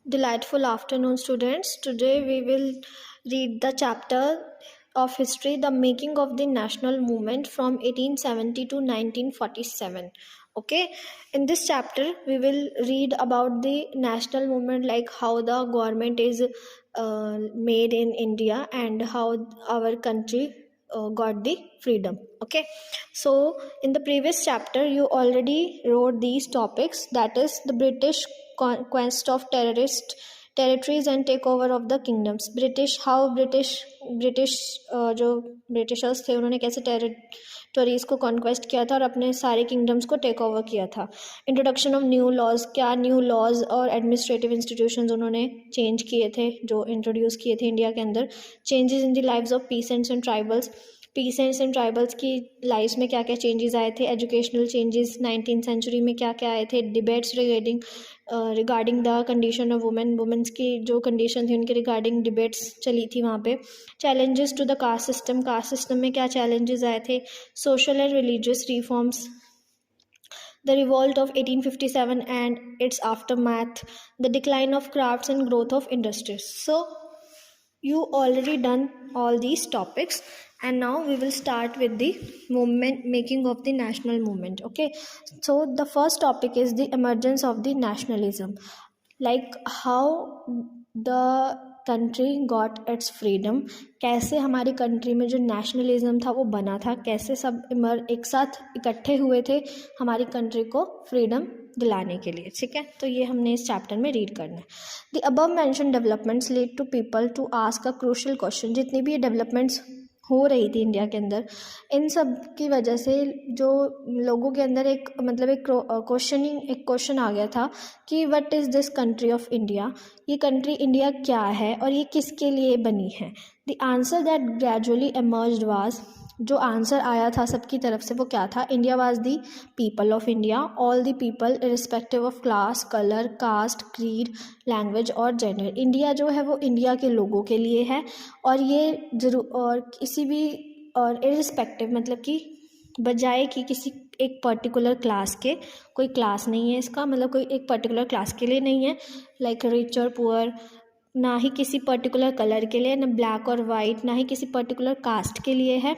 Delightful afternoon, students. Today we will read the chapter of history, the making of the national movement from 1870 to 1947. Okay, in this chapter we will read about the national movement, like how the government is made in India and how our country got the freedom. Okay, so in the previous chapter you already wrote these topics, that is the British conquest of terrorist territories and takeover of the kingdoms. British जो Britishers थे उन्होंने कैसे territories को conquest किया था और अपने सारे किंगडम्स को टेक ओवर किया था. इंट्रोडक्शन ऑफ न्यू लॉज, क्या न्यू लॉज और एडमिनिस्ट्रेटिव इंस्टीट्यूशंस उन्होंने चेंज किए थे, जो इंट्रोड्यूस किए थे इंडिया के अंदर. Changes in the lives of peasants and tribals, peasants and tribals की लाइफ्स में क्या क्या चेंजेस आए थे. एजुकेशनल चेंजेस 19th सेंचुरी में क्या क्या आए थे. Debates regarding the condition of women's की जो कंडीशन थी उनके रिगार्डिंग डिबेट्स चली थी वहाँ पे. Challenges to the caste system में क्या चैलेंजेस आए थे. Social and religious reforms, the revolt of 1857 and its aftermath, the decline of crafts and growth of industries. So you already done all these topics, and now we will start with the movement, making of the national movement. Okay, so the first topic is the emergence of the nationalism, like how the country got its freedom. कैसे हमारी country में जो nationalism था वो बना था, कैसे सब एक साथ इकट्ठे हुए थे हमारी कंट्री को फ्रीडम दिलाने के लिए. ठीक है, तो ये हमने इस चैप्टर में रीड करना है. The above mention developments lead to people to ask a crucial question. जितनी भी ये डेवलपमेंट्स हो रही थी इंडिया के अंदर, इन सब की वजह से जो लोगों के अंदर एक क्वेश्चन आ गया था कि what is this country of India, ये कंट्री इंडिया क्या है और ये किसके लिए बनी है. The answer that gradually emerged was, जो आंसर आया था सबकी तरफ से वो क्या था. India was the people of India, all the people irrespective of class, colour, caste, creed, language और जेंडर. इंडिया जो है वो इंडिया के लोगों के लिए है, और ये जरूर और किसी भी और इरिस्पेक्टिव मतलब कि बजाय कि किसी एक पर्टिकुलर क्लास के, कोई क्लास नहीं है इसका, मतलब कोई एक पर्टिकुलर क्लास के लिए नहीं है, लाइक रिच और पुअर, ना ही किसी पर्टिकुलर कलर के लिए, ना ब्लैक और वाइट, ना ही किसी पर्टिकुलर कास्ट के लिए है,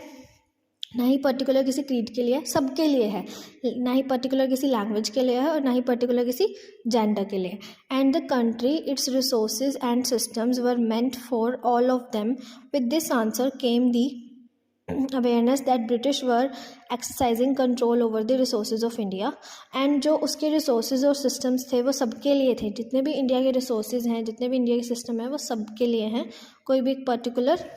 ना ही पर्टिकुलर किसी क्रीड के लिए, सबके लिए है. ना ही पर्टिकुलर किसी लैंग्वेज के लिए है और ना ही पर्टिकुलर किसी जेंडर के लिए. And the country, it's resources and systems were meant for all of them. With this answer came the awareness that British were exercising control over the resources of India. And जो उसके resources और systems थे वो सबके लिए थे. जितने भी इंडिया के रिसोर्सेज हैं, जितने भी इंडिया के सिस्टम है, वो सबके लिए हैं, कोई भी एक particular.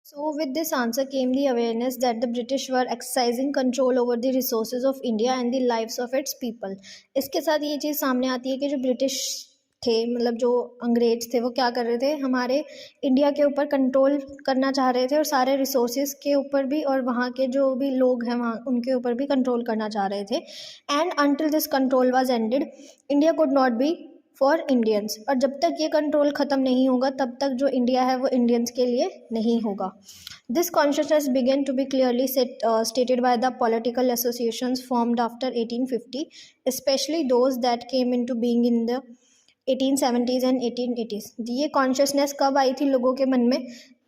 So with this answer came the awareness that the British were exercising control over the resources of India and the lives of its people. इसके साथ ये चीज़ सामने आती है कि जो ब्रिटिश थे, मतलब जो अंग्रेज थे, वो क्या कर रहे थे, हमारे इंडिया के ऊपर कंट्रोल करना चाह रहे थे और सारे रिसोर्सेज के ऊपर भी, और वहाँ के जो भी लोग हैं वहाँ उनके ऊपर भी कंट्रोल करना चाह रहे थे. And until this control was ended, India could not be for Indians. और जब तक ये कंट्रोल ख़त्म नहीं होगा तब तक जो इंडिया है वो इंडियंस के लिए नहीं होगा. This consciousness began to be clearly stated by the political associations formed after 1850, specially those that came into being in the 1870s and 1880s. ये कॉन्शियसनेस कब आई थी लोगों के मन में,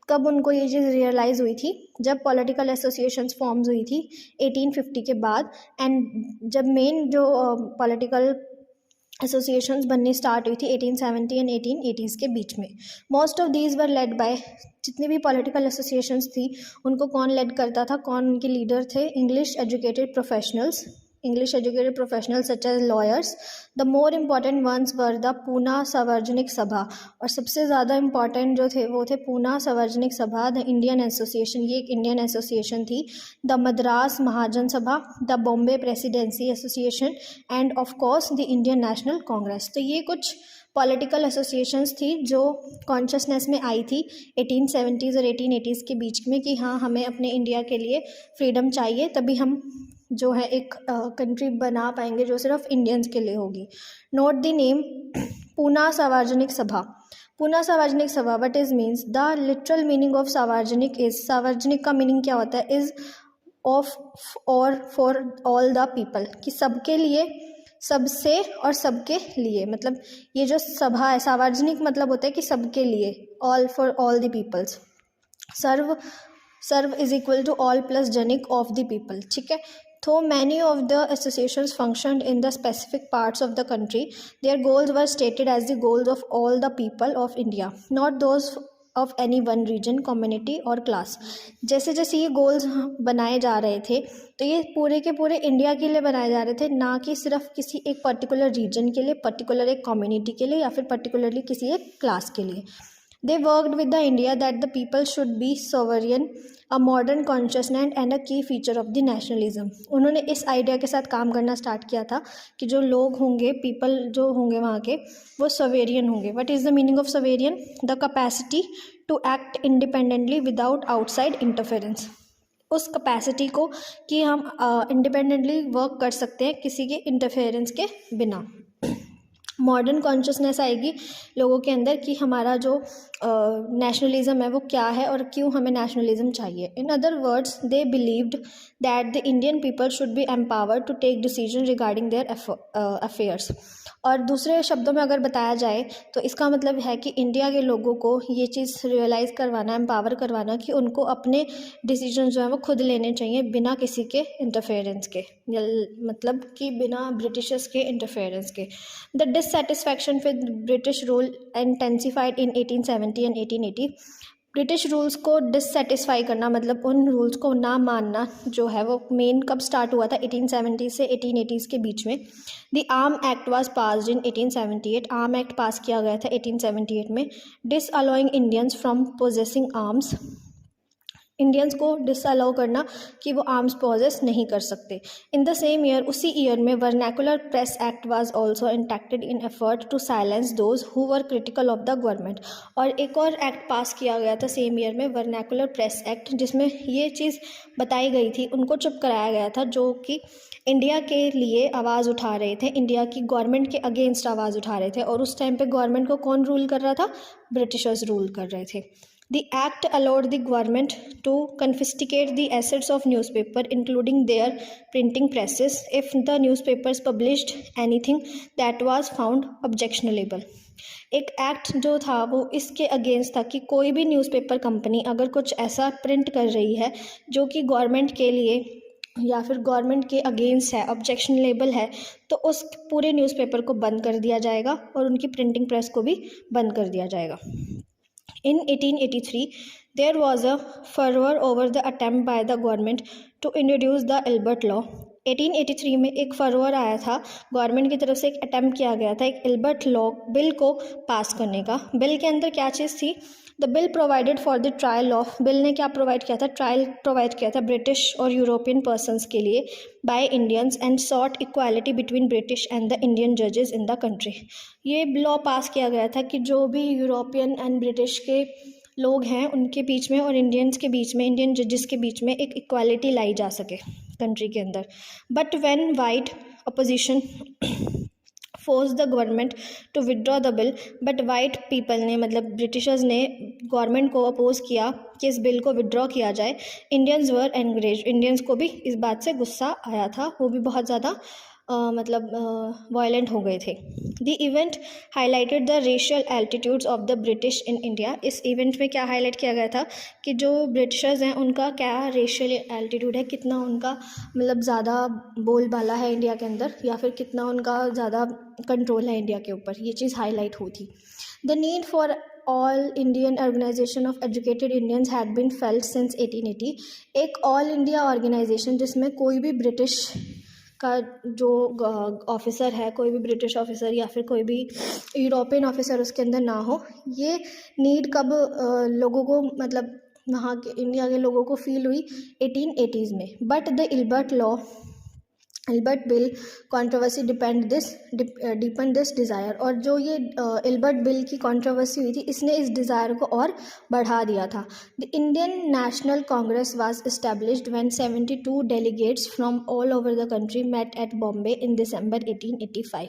कब उनको ये चीज़ रियलाइज़ हुई थी, जब पॉलिटिकल एसोसिएशंस फॉर्म्स हुई थी 1850 के बाद. एंड जब मेन जो पॉलिटिकल एसोसिएशंस बननी स्टार्ट हुई थी 1870 एंड 1880s के बीच में. Most of these were led by, जितनी भी पॉलिटिकल एसोसिएशंस थी उनको कौन लेड करता था, कौन उनके लीडर थे, English educated professionals such as lawyers. The more important ones were the Poona सार्वजनिक सभा, और सबसे ज़्यादा इम्पॉर्टेंट जो थे वो थे पूना सार्वजनिक सभा, द इंडियन एसोसिएशन, ये एक इंडियन एसोसिएशन थी, द मद्रास महाजन सभा, the Bombay presidency association, end of course the Indian National Congress. तो ये कुछ पॉलिटिकल एसोसिएशंस थी जो कॉन्शियसनेस में आई थी 1870s और 1880s के बीच में कि हाँ, हमें अपने इंडिया के लिए फ्रीडम चाहिए, तभी हम जो है एक कंट्री बना पाएंगे जो सिर्फ इंडियंस के लिए होगी. नोट द नेम पूना सार्वजनिक सभा. पूना सार्वजनिक सभा, what is means, the literal meaning of सार्वजनिक इज, सार्वजनिक का मीनिंग क्या होता है, इज ऑफ और फॉर ऑल द पीपल, कि सबके लिए सबसे और सबके लिए, मतलब ये जो सभा है, सार्वजनिक मतलब होता है कि सबके लिए, all for all the peoples. सर्व is equal to all plus जनिक ऑफ द पीपल, ठीक है। तो many of the associations functioned in the specific parts of the country, their goals were stated as the goals of all the people of India, not those of any one region, community और class. जैसे जैसे ये goals बनाए जा रहे थे, तो ये पूरे के पूरे इंडिया के लिए बनाए जा रहे थे, ना कि सिर्फ किसी एक पर्टिकुलर रीजन के लिए, पर्टिकुलर एक कम्युनिटी के लिए, या फिर पर्टिकुलरली किसी एक क्लास के लिए। They worked with the India that the people should be sovereign, a modern consciousness and a key feature of the nationalism। उन्होंने इस आइडिया के साथ काम करना स्टार्ट किया था कि जो लोग होंगे, पीपल जो होंगे वहाँ के, वो सवेरियन होंगे। What is the meaning of sovereign? The capacity to act independently without outside interference। उस कैपेसिटी को कि हम इंडिपेंडेंटली वर्क कर सकते हैं किसी के इंटरफेरेंस के बिना। मॉडर्न कॉन्शियसनेस आएगी लोगों के अंदर कि हमारा जो नेशनलिज्म है वो क्या है और क्यों हमें नेशनलिज्म चाहिए। In other words, they believed that the Indian people should be empowered to take decision regarding their affairs. और दूसरे शब्दों में अगर बताया जाए तो इसका मतलब है कि इंडिया के लोगों को ये चीज़ रियलाइज़ करवाना, एम्पावर करवाना कि उनको अपने डिसीजन जो हैं वो खुद लेने चाहिए बिना किसी के इंटरफेरेंस के, मतलब कि बिना ब्रिटिशर्स के इंटरफेरेंस के। The dissatisfaction with British rule intensified in 1870 and 1880। British rules को डिससेटिस्फाई करना, मतलब उन रूल्स को ना मानना जो है वो मेन कब स्टार्ट हुआ था, 1870 से 1880 के बीच में। The arm act was passed in 1878। Arm act pass किया गया था 1878 में, disallowing Indians from possessing arms. Indians को डिसअलाउ करना कि वो आर्म्स पॉजेस नहीं कर सकते। इन द सेम ईयर, उसी ईयर में, vernacular press act was also enacted in effort to silence those who were critical of the government. और एक और एक्ट पास किया गया था सेम ईयर में, वर्नैकुलर प्रेस एक्ट, जिसमें ये चीज़ बताई गई थी, उनको चुप कराया गया था जो कि इंडिया के लिए आवाज़ उठा रहे थे, इंडिया की गवर्नमेंट के अगेंस्ट आवाज़ उठा रहे थे। और उस टाइम पे गवर्नमेंट को कौन रूल कर रहा था? ब्रिटिशर्स रूल कर रहे थे। The act allowed the government to confiscate the assets of newspaper, including their printing presses, if the newspapers published anything that was found objectionable। एक एक्ट जो था वो इसके अगेंस्ट था कि कोई भी न्यूज़पेपर कंपनी अगर कुछ ऐसा प्रिंट कर रही है जो कि गवर्नमेंट के लिए या फिर गवर्नमेंट के अगेंस्ट है, ऑब्जेक्शनेबल है, तो उस पूरे न्यूज़पेपर को बंद कर दिया जाएगा और उनकी प्रिंटिंग प्रेस को भी बंद कर दिया जाएगा। In 1883, there was a furor over the attempt by the government to introduce the Albert Law। 1883 में एक फरवर आया था, गवर्नमेंट की तरफ से एक अटैम्प्ट किया गया था एक एल्बर्ट लॉ बिल को पास करने का। बिल के अंदर क्या चीज़ थी? The bill provided for the trial of, bill ने क्या प्रोवाइड किया था? ट्रायल प्रोवाइड किया था ब्रिटिश और यूरोपियन पर्सनस के लिए by Indians, and sought equality between British and the Indian जजेस इन द कंट्री। ये लॉ पास किया गया था कि जो भी यूरोपियन एंड ब्रिटिश के लोग हैं उनके बीच में और इंडियंस के बीच में, इंडियन जजेस के बीच में एक इक्वालिटी लाई जा सके कंट्री के अंदर। But when white opposition force the government to withdraw the bill, but white people ने, मतलब ब्रिटिशर्स ने गवर्नमेंट को अपोज किया कि इस बिल को विड्रॉ किया जाए। इंडियंस वर एंग्रेज, इंडियंस को भी इस बात से गुस्सा आया था, वो भी बहुत ज़्यादा वायलेंट हो गए थे। The event highlighted the racial altitudes of the British in India. इस इवेंट में क्या हाईलाइट किया गया था कि जो ब्रिटिशर्स हैं उनका क्या रेशियल एल्टीट्यूड है, कितना उनका मतलब ज़्यादा बोलबाला है इंडिया के अंदर, या फिर कितना उनका ज़्यादा कंट्रोल है इंडिया के ऊपर, ये चीज़ हाईलाइट हुई थी। The need for all Indian organisation of educated Indians had been felt since 1880। एक ऑल इंडिया ऑर्गेनाइजेशन जिसमें कोई भी ब्रिटिश का जो ऑफिसर है, कोई भी ब्रिटिश ऑफिसर या फिर कोई भी यूरोपियन ऑफिसर उसके अंदर ना हो, ये नीड कब लोगों को, मतलब वहाँ के इंडिया के लोगों को फील हुई? 1880s में। But the Albert bill controversy depend this desire. और जो ये एल्बर्ट बिल की कंट्रोवर्सी हुई थी, इसने इस डिज़ायर को और बढ़ा दिया था। The Indian National Congress was established when 72 delegates from all over the country met at Bombay in December 1885।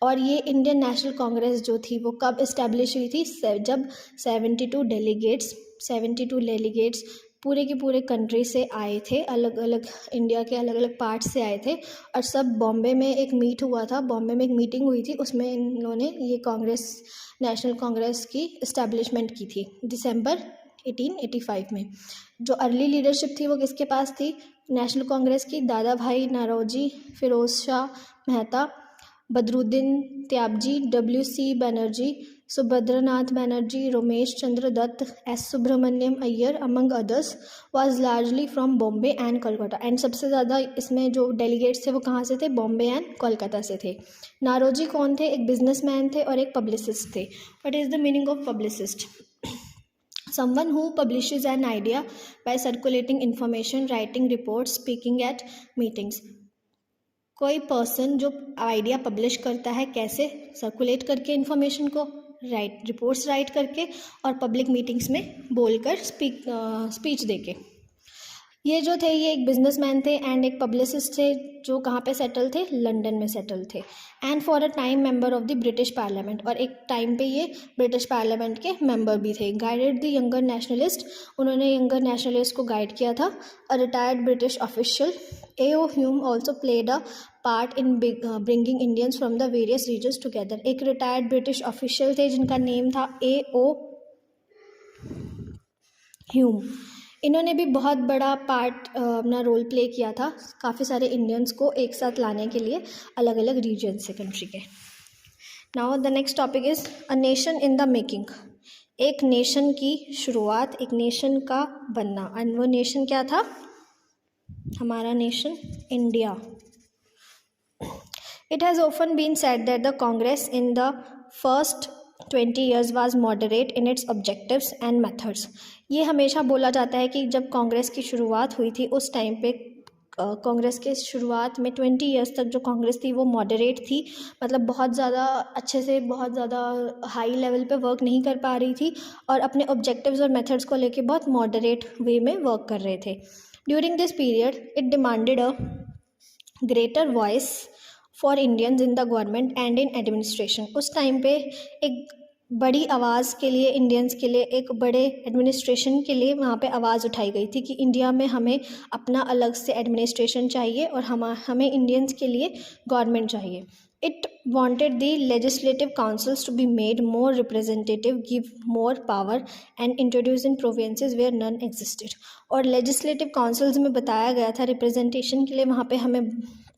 और ये इंडियन नेशनल कांग्रेस जो थी वो कब इस्टेब्लिश हुई थी? जब 72 डेलीगेट्स पूरे के पूरे कंट्री से आए थे, अलग अलग इंडिया के अलग अलग पार्ट से आए थे, और सब बॉम्बे में एक मीट हुआ था, बॉम्बे में एक मीटिंग हुई थी, उसमें इन्होंने ये कांग्रेस, नेशनल कांग्रेस की इस्टेब्लिशमेंट की थी दिसंबर 1885 में। जो अर्ली लीडरशिप थी वो किसके पास थी? नेशनल कांग्रेस की Dadabhai Naoroji, Firoz Shah Mehta, Badruddin Tyabji, WC Banerjee, Subhadranath Banerjee, Romesh Chandra Dutt, S Subramania Iyer among others, was largely from Bombay and Kolkata. And सबसे ज़्यादा इसमें जो डेलीगेट्स थे वो कहाँ से थे? बॉम्बे एंड कोलकाता से थे। नारोजी कौन थे? एक बिजनेसमैन थे और एक पब्लिसिस्ट थे। What is the meaning of publicist? Someone who publishes an idea by circulating information, writing reports, speaking at meetings. कोई पर्सन जो आइडिया पब्लिश करता है, कैसे? सर्कुलेट करके इन्फॉर्मेशन को, रिपोर्ट्स राइट करके, और पब्लिक मीटिंग्स में बोलकर स्पीच देके। ये जो थे ये एक बिजनेसमैन थे एंड एक पब्लिसिस्ट थे, जो कहाँ पे सेटल थे? लंदन में सेटल थे। And for a time member of the British parliament, और एक टाइम पे ये ब्रिटिश पार्लियामेंट के मेंबर भी थे। गाइडेड द यंगर नेशनलिस्ट, उन्होंने यंगर नेशनलिस्ट को गाइड किया था। A retired British official, A.O. Hume also played a part in bringing Indians from the various regions together. एक रिटायर्ड ब्रिटिश ऑफिशियल थे जिनका नेम था A.O. ह्यूम। इन्होंने भी बहुत बड़ा पार्ट अपना रोल प्ले किया था काफ़ी सारे इंडियंस को एक साथ लाने के लिए अलग अलग रीजन से कंट्री के। Now the next topic is a nation in the making. एक नेशन की शुरुआत, एक नेशन का बनना। एंड वो नेशन क्या था? हमारा nation India. It has often been said that the Congress in the first 20 years was moderate in its objectives and methods. ये हमेशा बोला जाता है कि जब कांग्रेस की शुरुआत हुई थी उस टाइम पे कांग्रेस के शुरुआत में 20 ईयर्स तक जो कांग्रेस थी वो मॉडरेट थी, मतलब बहुत ज़्यादा अच्छे से, बहुत ज़्यादा हाई लेवल पे वर्क नहीं कर पा रही थी, और अपने ऑब्जेक्टिव्स और मेथड्स को लेके बहुत मॉडरेट वे में वर्क कर रहे थे। During this period it demanded a greater voice for Indians in the government and in administration. उस टाइम पे एक बड़ी आवाज़ के लिए, इंडियंस के लिए, एक बड़े एडमिनिस्ट्रेशन के लिए वहाँ पे आवाज़ उठाई गई थी कि इंडिया में हमें अपना अलग से एडमिनिस्ट्रेशन चाहिए और हमें इंडियंस के लिए गवर्नमेंट चाहिए। It wanted the legislative councils to be made more representative, give more power and introduce in provinces where none existed. और legislative councils में बताया गया था representation के लिए वहाँ पे हमें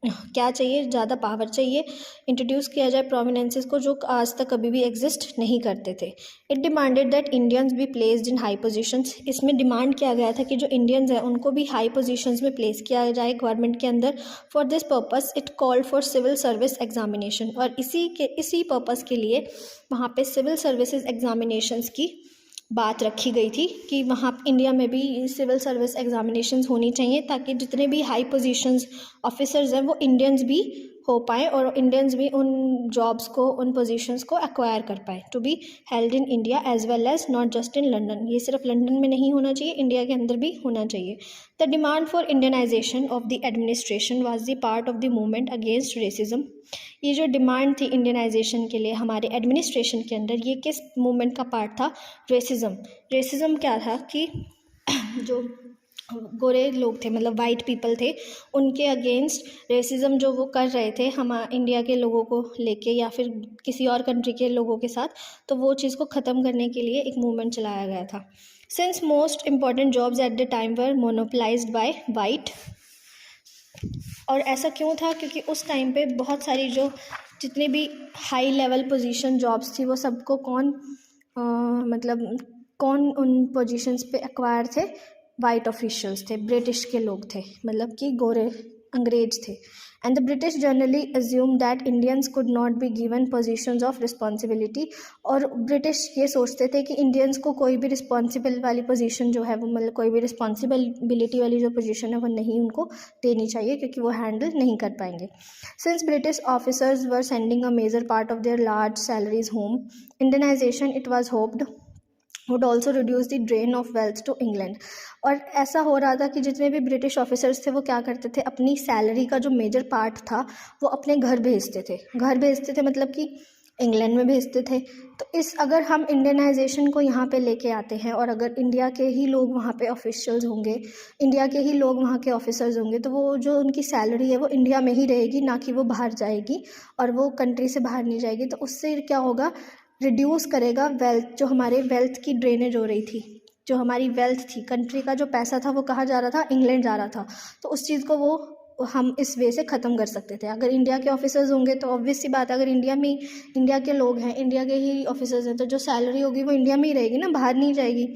क्या चाहिए? ज़्यादा पावर चाहिए, इंट्रोड्यूस किया जाए प्रोविनेंसेस को जो आज तक कभी भी एग्जिस्ट नहीं करते थे। It demanded that Indians be placed in high positions. इसमें डिमांड किया गया था कि जो इंडियंस हैं उनको भी हाई पोजीशंस में प्लेस किया जाए गवर्नमेंट के अंदर। For this purpose it called for civil service examination, और इसी पर्पस के लिए वहाँ पे सिविल सर्विसेज एग्जामिनेशंस की बात रखी गई थी कि वहाँ इंडिया में भी सिविल सर्विस एग्जामिनेशंस होनी चाहिए ताकि जितने भी हाई पोजीशंस ऑफिसर्स हैं वो इंडियंस भी हो पाए और इंडियंस भी उन जॉब्स को, उन पोजीशंस को एक्वायर कर पाए। To be held in India as well as not just in London. ये सिर्फ लंदन में नहीं होना चाहिए, इंडिया के अंदर भी होना चाहिए। The demand for Indianisation of the administration was the part of the movement against racism. ये जो डिमांड थी इंडियनाइजेशन के लिए हमारे एडमिनिस्ट्रेशन के अंदर, ये किस मूवमेंट का पार्ट था? रेसिज्म। रेसिज्म क्या था कि जो गोरे लोग थे, मतलब वाइट पीपल थे, उनके अगेंस्ट रेसिज्म जो वो कर रहे थे हम इंडिया के लोगों को लेके या फिर किसी और कंट्री के लोगों के साथ, तो वो चीज़ को ख़त्म करने के लिए एक मूवमेंट चलाया गया था। Since most important jobs at the time were monopolised by white. और ऐसा क्यों था? क्योंकि उस टाइम पे बहुत सारी जो जितने भी हाई लेवल पोजीशन जॉब्स थी वो सबको कौन उन पोजीशंस पे एक्वायर थे? वाइट ऑफिशियल्स थे, ब्रिटिश के लोग थे, मतलब कि गोरे अंग्रेज थे। And the British generally assume that Indians could not be given positions of responsibility. और ब्रिटिश ये सोचते थे कि इंडियंस को कोई भी रिस्पॉन्सिबल वाली पोजीशन जो है वो, मतलब कोई भी रिस्पॉन्सिबिलिटी वाली जो पोजीशन है वो नहीं उनको देनी चाहिए क्योंकि वो हैंडल नहीं कर पाएंगे। Since British officers were sending a major part of their large salaries home, Indianisation it was hoped would also reduce the drain of wealth to England. और ऐसा हो रहा था कि जितने भी ब्रिटिश ऑफिसर्स थे वो क्या करते थे? अपनी सैलरी का जो मेजर पार्ट था वो अपने घर भेजते थे। घर भेजते थे मतलब कि इंग्लैंड में भेजते थे। तो इस अगर हम इंडियनाइजेशन को यहाँ पे लेके आते हैं और अगर इंडिया के ही लोग वहाँ पे ऑफिशियल्स होंगे, इंडिया के ही लोग वहाँ के ऑफिसर्स होंगे, तो वो जो उनकी सैलरी है वो इंडिया में ही रहेगी, ना कि वो बाहर जाएगी और वो कंट्री से बाहर नहीं जाएगी। तो उससे क्या होगा, रिड्यूस करेगा वेल्थ, जो हमारे वेल्थ की ड्रेनेज हो रही थी, जो हमारी वेल्थ थी, कंट्री का जो पैसा था वो कहाँ जा रहा था, इंग्लैंड जा रहा था। तो उस चीज़ को वो हम इस वे से ख़त्म कर सकते थे। अगर इंडिया के ऑफिसर्स होंगे तो ऑब्वियस सी बात है, अगर इंडिया में इंडिया के लोग हैं, इंडिया के ही ऑफिसर्स हैं, तो जो सैलरी होगी वो इंडिया में ही रहेगी ना, बाहर नहीं जाएगी।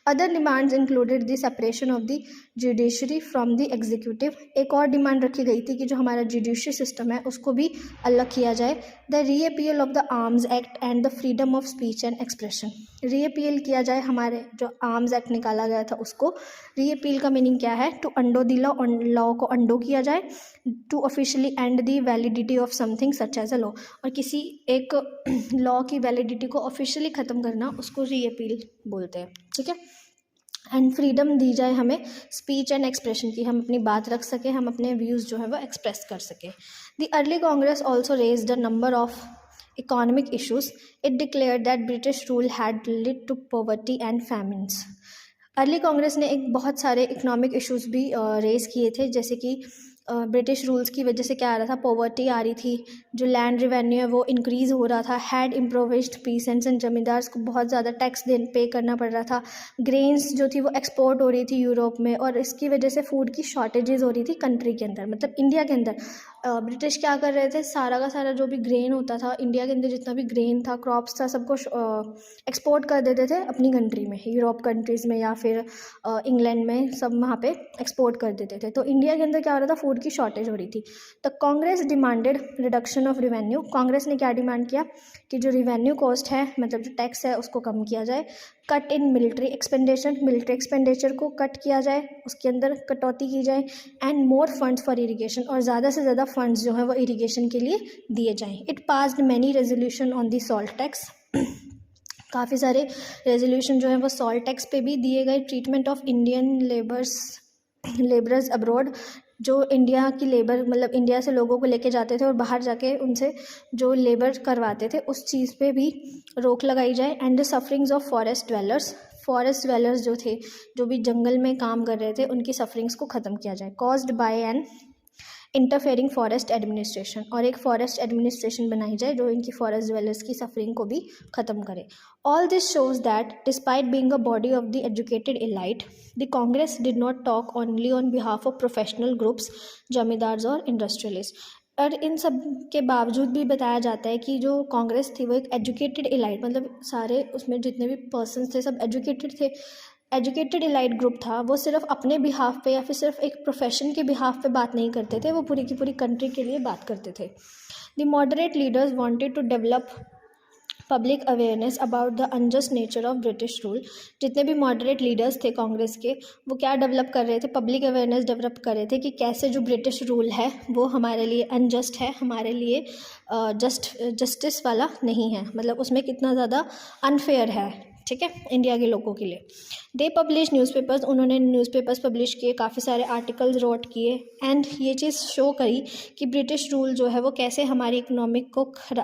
Other demands included the separation of the judiciary from the executive. एक और डिमांड रखी गई थी कि जो हमारा जुडिशरी सिस्टम है उसको भी अलग किया जाए। The reappeal of the arms act and the freedom of speech and expression. Reappeal किया जाए, हमारे जो आर्म्स एक्ट निकाला गया था उसको। रीअपील का मीनिंग क्या है, टू अंडो द लॉ को अंडो किया जाए, to officially and the validity of something such as a law. और किसी एक लॉ की वैलिडिटी को ऑफिशियली ख़त्म करना, उसको रीअपील बोलते हैं, ठीक है। एंड फ्रीडम दी जाए हमें स्पीच एंड एक्सप्रेशन की, हम अपनी बात रख सकें, हम अपने व्यूज़ जो है वो एक्सप्रेस कर सकें। The early Congress also raised a number of economic issues. It declared that British rule had lead to poverty and famines. Early Congress ने एक बहुत सारे इकोनॉमिक इश्यूज़ भी रेज़ किए थे, जैसे कि ब्रिटिश रूल्स की वजह से क्या आ रहा था, पॉवर्टी आ रही थी, जो लैंड रेवेन्यू है वो इंक्रीज़ हो रहा था, हैड इम्प्रोविज्ड पीसेंट्स एंड जमींदार्स को बहुत ज़्यादा टैक्स पे करना पड़ रहा था, ग्रेन्स जो थी वो एक्सपोर्ट हो रही थी यूरोप में, और इसकी वजह से फूड की शॉर्टेजेस हो रही थी कंट्री के अंदर, मतलब इंडिया के अंदर। ब्रिटिश क्या कर रहे थे, सारा का सारा जो भी ग्रेन होता था इंडिया के अंदर, जितना भी ग्रेन था, क्रॉप्स था, सबको एक्सपोर्ट कर देते थे अपनी कंट्री में, यूरोप कंट्रीज़ में या फिर इंग्लैंड में, सब वहाँ पे एक्सपोर्ट कर देते थे। तो इंडिया के अंदर क्या हो रहा था, फूड की शॉर्टेज हो रही थी। तो Congress demanded reduction of revenue. Congress ने क्या डिमांड किया कि जो रिवेन्यू कॉस्ट है, मतलब जो टैक्स है, उसको कम किया जाए। Cut in military expenditure, military expenditure को कट किया जाए, उसके अंदर कटौती की जाए। And more funds for irrigation, और ज़्यादा से ज़्यादा फंड्स जो है वो इरीगेशन के लिए दिए जाएँ। It passed many resolution on the salt tax. काफ़ी सारे रेजोल्यूशन जो है वो सॉल्ट टैक्स पे भी दिए गए। Treatment of Indian labourers abroad, जो इंडिया की लेबर, मतलब इंडिया से लोगों को लेके जाते थे और बाहर जाके उनसे जो लेबर करवाते थे, उस चीज़ पे भी रोक लगाई जाए। And the sufferings of forest dwellers जो थे, जो भी जंगल में काम कर रहे थे, उनकी सफरिंग्स को ख़त्म किया जाए। Caused by an interfering forest administration, और एक फॉरेस्ट एडमिनिस्ट्रेशन बनाई जाए जो इनकी फॉरेस्ट ड्वेलर्स की सफरिंग को भी ख़त्म करे। All this shows that despite being a body of the educated elite, the Congress did not talk only on behalf of professional groups, zamindars और इंडस्ट्रियलिस्ट। और इन सब के बावजूद भी बताया जाता है कि जो कांग्रेस थी वो एक एजुकेटेड एलाइट, मतलब सारे उसमें जितने भी पर्सन्स थे सब एजुकेटेड थे, एजुकेटेड एलाइट ग्रुप था। वो सिर्फ अपने बिहाफ पे या फिर सिर्फ एक प्रोफेशन के बिहाफ पे बात नहीं करते थे, वो पूरी की पूरी कंट्री के लिए बात करते थे। The moderate leaders wanted to develop public awareness about the unjust nature of British rule. जितने भी मॉडरेट लीडर्स थे कांग्रेस के, वो क्या डेवलप कर रहे थे, पब्लिक अवेयरनेस डेवलप कर रहे थे कि कैसे जो ब्रिटिश रूल है वो हमारे लिए अनजस्ट है, हमारे लिए जस्टिस वाला नहीं है, मतलब उसमें कितना ज़्यादा अनफेयर है, ठीक है, इंडिया के लोगों के लिए। दे पब्लिश न्यूज़पेपर्स, उन्होंने न्यूज़पेपर्स पब्लिश किए, काफ़ी सारे आर्टिकल्स रोट किए। एंड ये चीज़ शो करी कि ब्रिटिश रूल जो है वो कैसे हमारी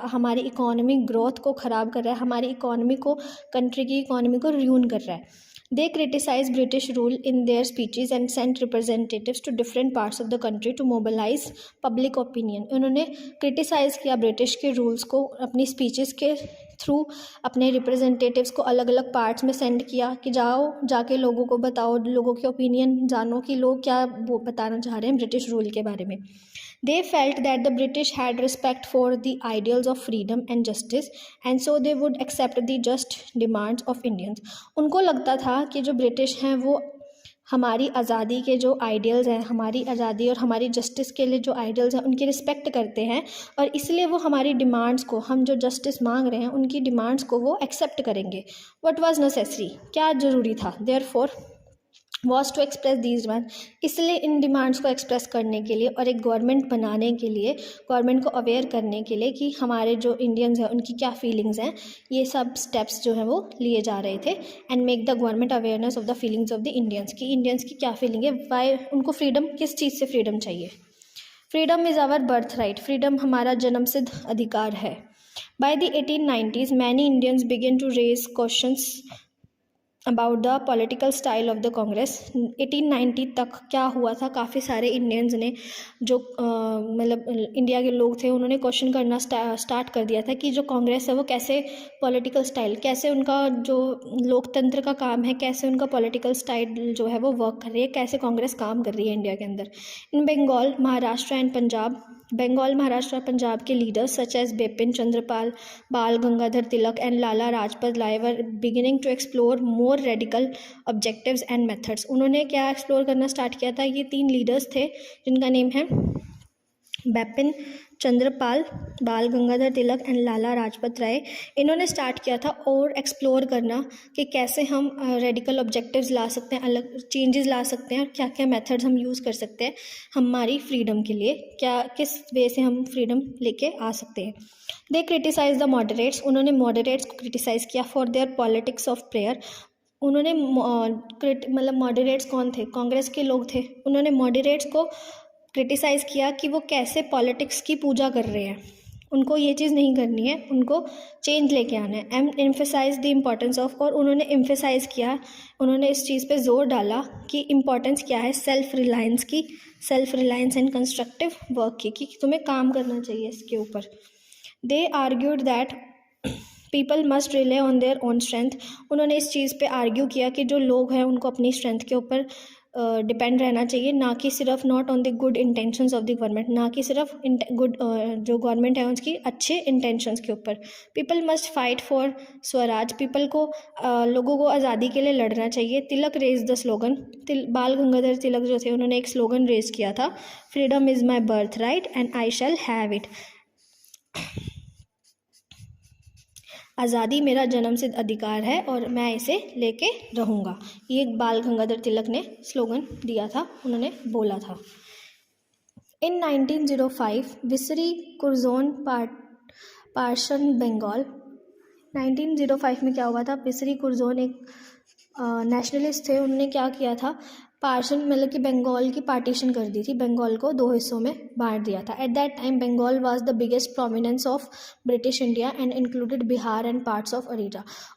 हमारी इकोनॉमिक ग्रोथ को ख़राब कर रहा है, हमारी इकोनॉमी को, कंट्री की इकोनॉमी को र्यून कर रहा है। They criticized British rule in their speeches and sent representatives to different parts of the country to mobilize public opinion. उन्होंने क्रिटिसाइज़ किया ब्रिटिश के रूल्स को, अपनी स्पीचेस के थ्रू अपने रिप्रेजेंटेटिव्स को अलग अलग पार्ट्स में सेंड किया कि जाओ जाके लोगों को बताओ, लोगों के ओपिनियन जानो कि लोग क्या बताना चाह रहे हैं ब्रिटिश रूल के बारे में। They felt that the British had respect for the ideals of freedom and justice, and so they would accept the just demands of Indians. उनको लगता था कि जो ब्रिटिश हैं वो हमारी आज़ादी के जो आइडियल्स हैं, हमारी आज़ादी और हमारी जस्टिस के लिए जो आइडियल्स हैं उनकी रिस्पेक्ट करते हैं, और इसलिए वो हमारी डिमांड्स को, हम जो जस्टिस मांग रहे हैं उनकी डिमांड्स को वो एक्सेप्ट करेंगे। व्हाट वाज नेसेसरी, क्या ज़रूरी था, therefore was to express these demand, इसलिए इन डिमांड्स को एक्सप्रेस करने के लिए और एक गवर्नमेंट बनाने के लिए, गवर्नमेंट को अवेयर करने के लिए कि हमारे जो इंडियंस हैं उनकी क्या फीलिंग्स हैं, ये सब स्टेप्स जो हैं वो लिए जा रहे थे। And make the government awareness of the feelings of the Indians, की इंडियंस की क्या फीलिंग है, वाई उनको फ्रीडम, किस चीज़ से फ्रीडम चाहिए। Freedom is our birth right, freedom हमारा जन्मसिद्ध अधिकार है। By the 1890s, many Indians began to raise questions about the political style of the Congress. 1890 तक क्या हुआ था, काफ़ी सारे इंडियंस ने जो मतलब इंडिया के लोग थे उन्होंने क्वेश्चन करना स्टार्ट कर दिया था कि जो कांग्रेस है वो कैसे पॉलिटिकल स्टाइल, कैसे उनका जो लोकतंत्र का काम है, कैसे उनका पॉलिटिकल स्टाइल जो है वो वर्क कर रही है, कैसे कांग्रेस काम कर रही है इंडिया के अंदर। इन बंगाल, महाराष्ट्र एंड पंजाब, बंगाल, महाराष्ट्र और पंजाब के leaders such as Bipin Chandrapal, Bal Gangadhar Tilak and Lala Lajpat Rai were beginning to explore more radical objectives and methods. उन्होंने क्या एक्सप्लोर करना स्टार्ट किया था, ये 3 लीडर्स थे जिनका नेम है बिपिन चंद्रपाल, बाल गंगाधर तिलक एंड लाला लाजपत राय। इन्होंने स्टार्ट किया था और एक्सप्लोर करना कि कैसे हम रेडिकल ऑब्जेक्टिव्स ला सकते हैं, अलग चेंजेस ला सकते हैं और क्या क्या मेथड्स हम यूज़ कर सकते हैं हमारी फ्रीडम के लिए, क्या किस वे से हम फ्रीडम लेके आ सकते हैं। दे क्रिटिसाइज द मॉडरेट्स, उन्होंने मॉडरेट्स को क्रिटिसाइज़ किया for their politics of prayer. उन्होंने मतलब मॉडरेट्स कौन थे, कांग्रेस के लोग थे, उन्होंने मॉडरेट्स को क्रिटिसाइज़ किया कि वो कैसे पॉलिटिक्स की पूजा कर रहे हैं, उनको ये चीज़ नहीं करनी है, उनको चेंज लेके आना है। And emphasise the importance of, और उन्होंने एम्फेसाइज़ किया, उन्होंने इस चीज़ पे जोर डाला कि इम्पोर्टेंस क्या है सेल्फ रिलायंस की, self reliance and constructive work की, कि तुम्हें काम करना चाहिए इसके ऊपर। They argued that people must rely on their own strength, उन्होंने इस चीज़ पे आर्ग्यू किया कि जो लोग हैं उनको अपनी स्ट्रेंथ के ऊपर डिपेंड रहना चाहिए, ना कि सिर्फ not on the good intentions of the government, ना कि सिर्फ गुड जो गवर्नमेंट है उसकी अच्छे इंटेंशंस के ऊपर। People must fight for Swaraj, people को लोगों को आज़ादी के लिए लड़ना चाहिए। तिलक रेज द स्लोगन, बाल गंगाधर तिलक जो थे उन्होंने एक स्लोगन रेज किया था, freedom is my birth right and I shall have it, आज़ादी मेरा जन्मसिद्ध अधिकार है और मैं इसे लेके रहूँगा, ये बाल गंगाधर तिलक ने स्लोगन दिया था, उन्होंने बोला था। इन 1905 विसरी कुर्जोन पार्शन बंगाल, 1905 में क्या हुआ था, विसरी कुर्जोन एक नेशनलिस्ट थे, उन्होंने क्या किया था, पार्शन मतलब कि बंगाल की पार्टीशन कर दी थी, बंगाल को 2 हिस्सों में बांट दिया था। At that time Bengal was the biggest prominence of British India and included Bihar and parts of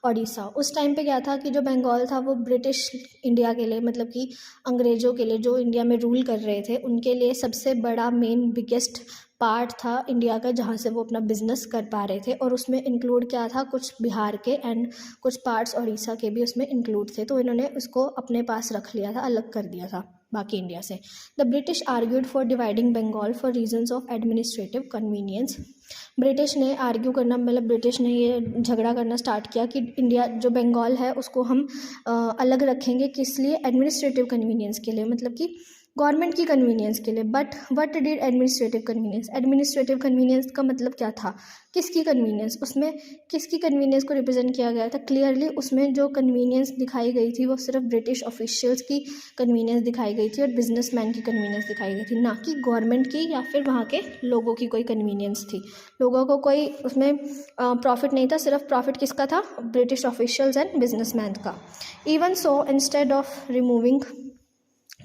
Odisha. उस टाइम पे क्या था कि जो बंगाल था वो ब्रिटिश इंडिया के लिए, मतलब कि अंग्रेज़ों के लिए जो इंडिया में रूल कर रहे थे उनके लिए सबसे बड़ा मेन बिगेस्ट पार्ट था इंडिया का, जहाँ से वो अपना बिजनेस कर पा रहे थे, और उसमें इंक्लूड क्या था, कुछ बिहार के एंड कुछ पार्ट्स उड़ीसा के भी उसमें इंक्लूड थे, तो इन्होंने उसको अपने पास रख लिया था, अलग कर दिया था बाकी इंडिया से। The British argued for dividing Bengal for reasons of administrative convenience, British ने आर्ग्यू करना मतलब ब्रिटिश ने ये झगड़ा करना स्टार्ट किया कि इंडिया जो बंगाल है उसको हम अलग रखेंगे, किस लिए, एडमिनिस्ट्रेटिव कन्वीनियंस के लिए, मतलब कि गवर्नमेंट की कन्वीनियंस के लिए। But what did administrative convenience, administrative convenience का मतलब क्या था, किसकी कन्वीनियंस, उसमें किसकी कन्वीनियंस को रिप्रेजेंट किया गया था, क्लियरली उसमें जो कन्वीनियंस दिखाई गई थी वो सिर्फ ब्रिटिश ऑफिशियल्स की कन्वीनियंस दिखाई गई थी और बिजनेसमैन की कन्वीनियंस दिखाई गई थी, ना कि गवर्नमेंट की या फिर वहाँ के लोगों की कोई कन्वीनियंस थी। लोगों को कोई उसमें प्रॉफिट नहीं था, सिर्फ प्रॉफिट किसका था, ब्रिटिश ऑफिशियल्स एंड बिजनेसमैन का। Even so instead of removing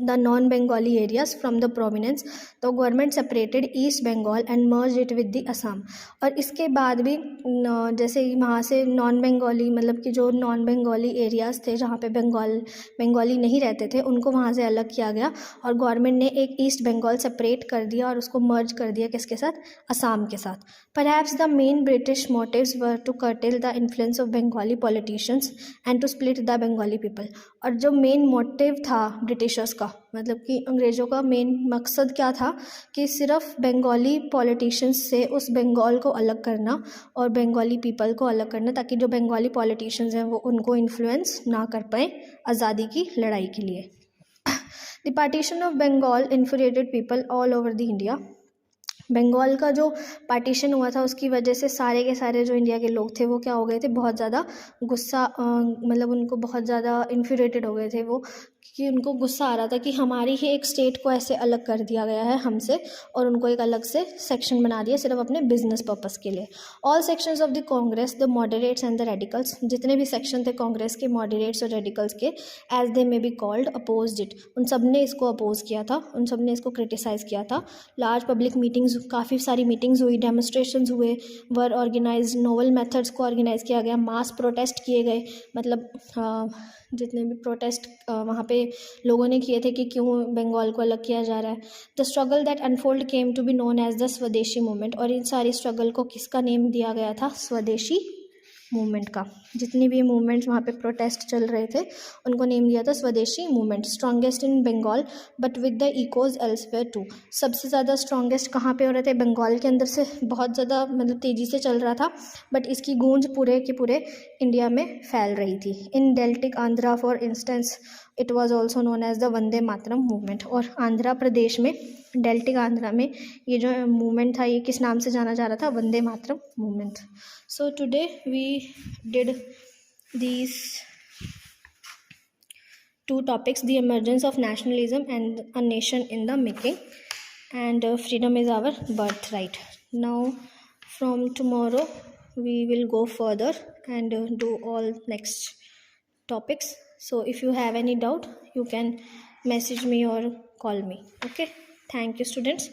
the non-Bengali areas from the province, the government separated East Bengal and merged it with the Assam। और इसके बाद भी जैसे वहाँ से नॉन बंगाली मतलब कि जो नॉन बंगाली एरियाज़ थे जहाँ पे बंगाली नहीं रहते थे उनको वहाँ से अलग किया गया और गवर्नमेंट ने एक ईस्ट बंगाल सेपरेट कर दिया और उसको मर्ज कर दिया किसके साथ, असम के साथ। Perhaps the main British motives were to curtail the influence of Bengali politicians and to split the Bengali people. और जो मेन मोटिव था ब्रिटिशर्स का, मतलब कि अंग्रेज़ों का मेन मकसद क्या था कि सिर्फ बंगाली पॉलिटिशियंस से उस बंगाल को अलग करना और बंगाली पीपल को अलग करना, ताकि जो बंगाली पॉलिटिशियंस हैं वो उनको इन्फ्लुएंस ना कर पाए आज़ादी की लड़ाई के लिए। The partition of Bengal infuriated people all over the India. Bengal का जो पार्टीशन हुआ था उसकी वजह से सारे के सारे जो इंडिया के लोग थे वो क्या हो गए थे, बहुत ज़्यादा गुस्सा मतलब उनको बहुत ज़्यादा इन्फ्यूरेटेड हो गए थे वो कि उनको गुस्सा आ रहा था कि हमारी ही एक स्टेट को ऐसे अलग कर दिया गया है हमसे, और उनको एक अलग से सेक्शन बना दिया सिर्फ अपने बिजनेस पर्पस के लिए। All sections of the Congress, the moderates and the radicals, जितने भी सेक्शन थे कांग्रेस के, मॉडरेट्स और रेडिकल्स के, as they may be called, opposed it, उन सब ने इसको अपोज किया था, उन सब ने इसको क्रिटिसाइज़ किया था। लार्ज पब्लिक मीटिंग्स, काफ़ी सारी मीटिंग्स हुई, डेमोस्ट्रेशंस हुए, वर ऑर्गेनाइज, नोवल मेथड्स को ऑर्गेनाइज किया गया, मास प्रोटेस्ट किए गए, मतलब जितने भी प्रोटेस्ट वहाँ पे लोगों ने किए थे कि क्यों बंगाल को अलग किया जा रहा है। The struggle that unfold came to be known as the Swadeshi movement, और इन सारी स्ट्रगल को किसका नेम दिया गया था? स्वदेशी मूवमेंट का। जितनी भी मूवमेंट्स वहाँ पे प्रोटेस्ट चल रहे थे उनको नेम दिया था Swadeshi movement. Strongest in Bengal but with the echoes elsewhere too, सबसे ज़्यादा स्ट्रॉन्गेस्ट कहाँ पे हो रहे थे? बंगाल के अंदर से बहुत ज़्यादा मतलब तेज़ी से चल रहा था, बट इसकी गूंज पूरे के पूरे इंडिया में फैल रही थी। In deltaic Andhra for instance it was also known as the Vande Mataram movement, और आंध्रा प्रदेश में, डेल्टिक आंध्रा में ये जो मूवमेंट था ये किस नाम से जाना जा रहा था? वंदे Mataram movement. So today we did these two topics, the emergence of nationalism and a nation in the making, and freedom is our birthright. Now from tomorrow we will go further and do all next topics. So if you have any doubt you can message me or call me. Okay, thank you students.